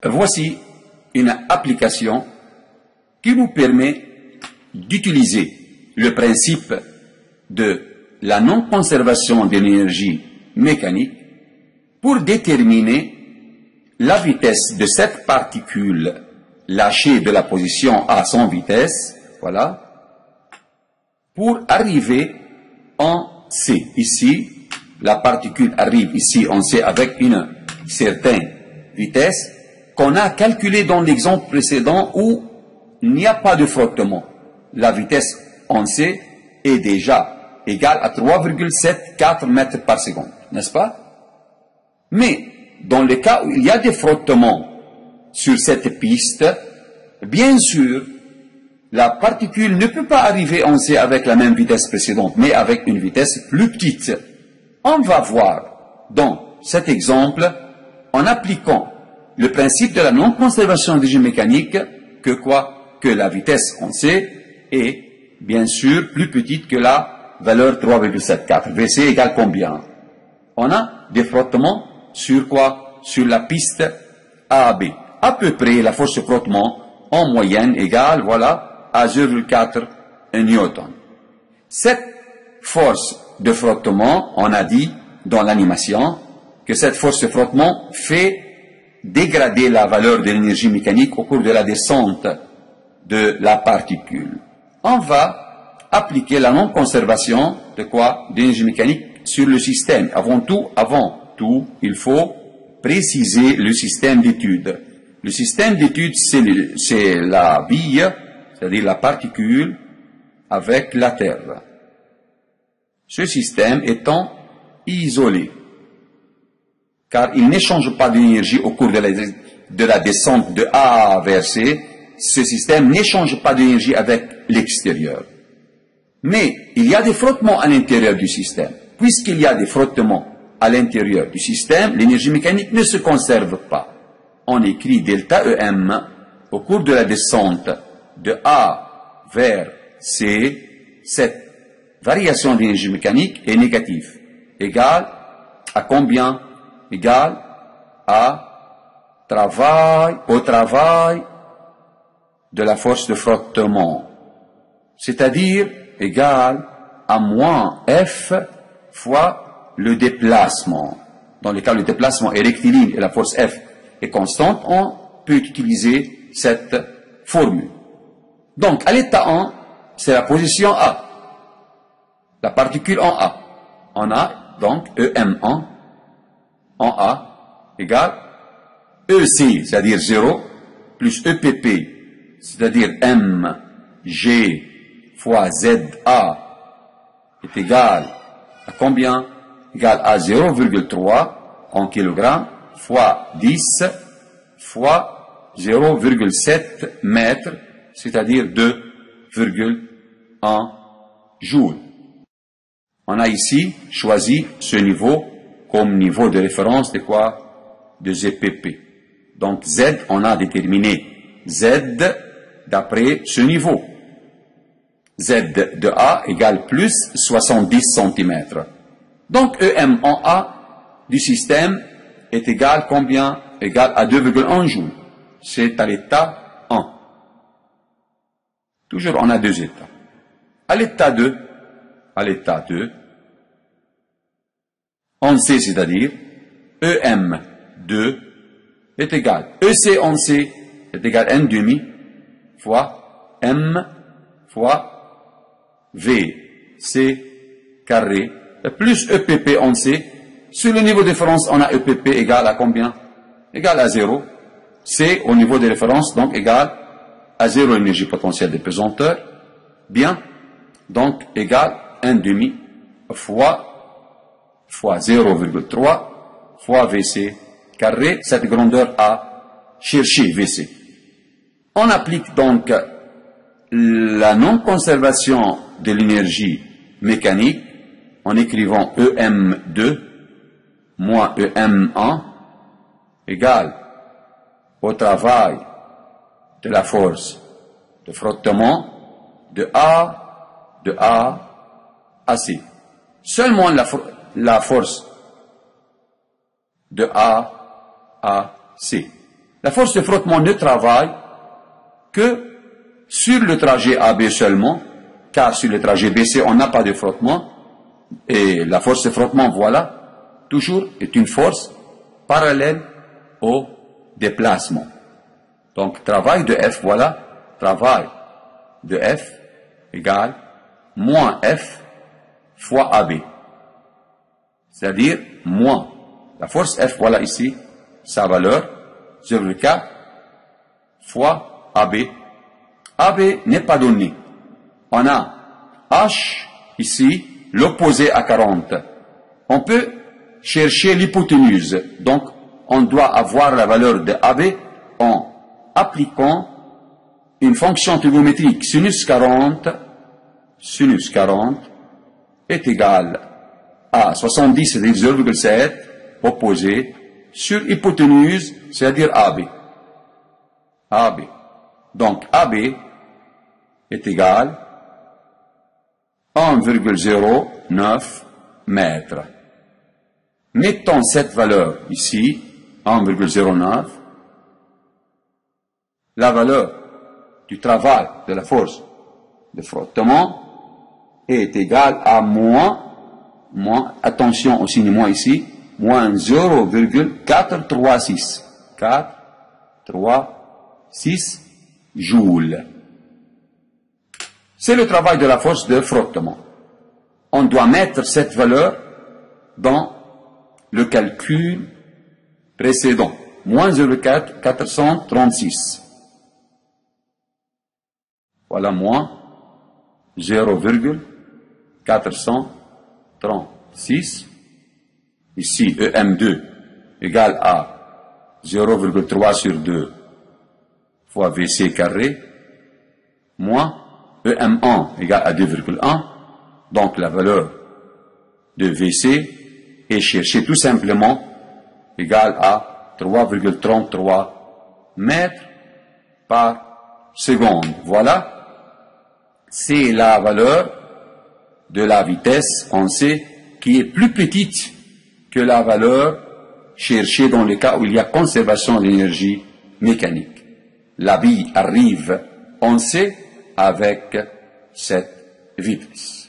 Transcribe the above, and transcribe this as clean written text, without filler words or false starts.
Voici une application qui nous permet d'utiliser le principe de la non-conservation de l'énergie mécanique pour déterminer la vitesse de cette particule lâchée de la position A sans vitesse, voilà, pour arriver en C. Ici, la particule arrive ici en C avec une certaine vitesse qu'on a calculée dans l'exemple précédent où il n'y a pas de frottement. La vitesse en C est déjà égale à 3,74 mètres par seconde, n'est-ce pas? Mais dans le cas où il y a des frottements sur cette piste, bien sûr, la particule ne peut pas arriver en C avec la même vitesse précédente, mais avec une vitesse plus petite. On va voir dans cet exemple, en appliquant le principe de la non-conservation d'énergie mécanique, que quoi? Que la vitesse en C est bien sûr plus petite que la valeur 3,74. VC égale combien? On a des frottements sur quoi? Sur la piste AB. À peu près, la force de frottement en moyenne égale, voilà, à 0,4 newton. Cette force de frottement, on a dit dans l'animation que cette force de frottement fait dégrader la valeur de l'énergie mécanique au cours de la descente de la particule. On va appliquer la non-conservation de quoi? D'énergie mécanique sur le système. Avant tout, il faut préciser le système d'étude. Le système d'étude, c'est la bille, c'est-à-dire la particule, avec la Terre. Ce système étant isolé, car il n'échange pas d'énergie au cours de la descente de A vers C, ce système n'échange pas d'énergie avec l'extérieur. Mais il y a des frottements à l'intérieur du système. Puisqu'il y a des frottements à l'intérieur du système, l'énergie mécanique ne se conserve pas. On écrit delta EM au cours de la descente de A vers C, cette variation d'énergie mécanique est négative. Égale à combien? Égale au travail de la force de frottement. C'est-à-dire égale à moins F fois le déplacement. Dans le cas où le déplacement est rectiligne et la force F est constante, on peut utiliser cette formule. Donc, à l'état 1, c'est la position A. La particule en A. On a donc EM1 en A égale EC, c'est-à-dire 0, plus EPP, c'est-à-dire MG fois ZA est égal à combien? Égal à 0,3 en kilogrammes fois 10 fois 0,7 mètres, c'est-à-dire 2,1 joules. On a ici choisi ce niveau comme niveau de référence de quoi? De ZPP. Donc Z, on a déterminé Z d'après ce niveau. Z de A égale plus 70 cm. Donc EM en A du système est égal combien? Égal à 2,1 joules. C'est à l'état 1. Toujours on a deux états. À l'état 2, en C, c'est-à-dire EM2 est égal. EC en C est égal à N demi fois M fois VC carré plus EPP en C. Sur le niveau de référence, on a EPP égal à combien? Égal à 0. C au niveau de référence, donc égal à 0 énergie potentielle de pesanteur. Bien. Donc égal 1 demi fois 0,3 fois VC carré, cette grandeur à chercher VC. On applique donc la non-conservation de l'énergie mécanique en écrivant EM2 moins EM1 égale au travail de la force de frottement de A à C. Seulement la force de A à C. La force de frottement ne travaille que sur le trajet AB seulement, car sur le trajet BC, on n'a pas de frottement, et la force de frottement, voilà, toujours est une force parallèle au déplacement. Donc, travail de F, voilà, travail de F égale moins F fois AB. C'est-à-dire, moins la force F, voilà ici, sa valeur, 0,4 fois AB. AB n'est pas donné. On a H, ici, l'opposé à 40. On peut chercher l'hypoténuse. Donc, on doit avoir la valeur de AB en appliquant une fonction trigonométrique sinus 40 est égal à 70, c'est-à-dire 0,7, opposé, sur hypoténuse, c'est-à-dire AB. AB. Donc, AB est égal à 1,09 mètres. Mettons cette valeur ici, 1,09. La valeur du travail de la force de frottement est égale à moins, attention au signe moins ici, moins 0,436. 436 joules. C'est le travail de la force de frottement. On doit mettre cette valeur dans le calcul précédent. Moins 0,436. Voilà, moins 0,436. Ici, EM2 égale à 0,3 sur 2 fois VC carré, moins EM1 égale à 2,1. Donc, la valeur de VC est cherchée tout simplement égale à 3,33 mètres par seconde. Voilà. C'est la valeur de la vitesse, on sait, qui est plus petite que la valeur cherchée dans le cas où il y a conservation d'énergie mécanique. La bille arrive, on sait, avec cette vitesse.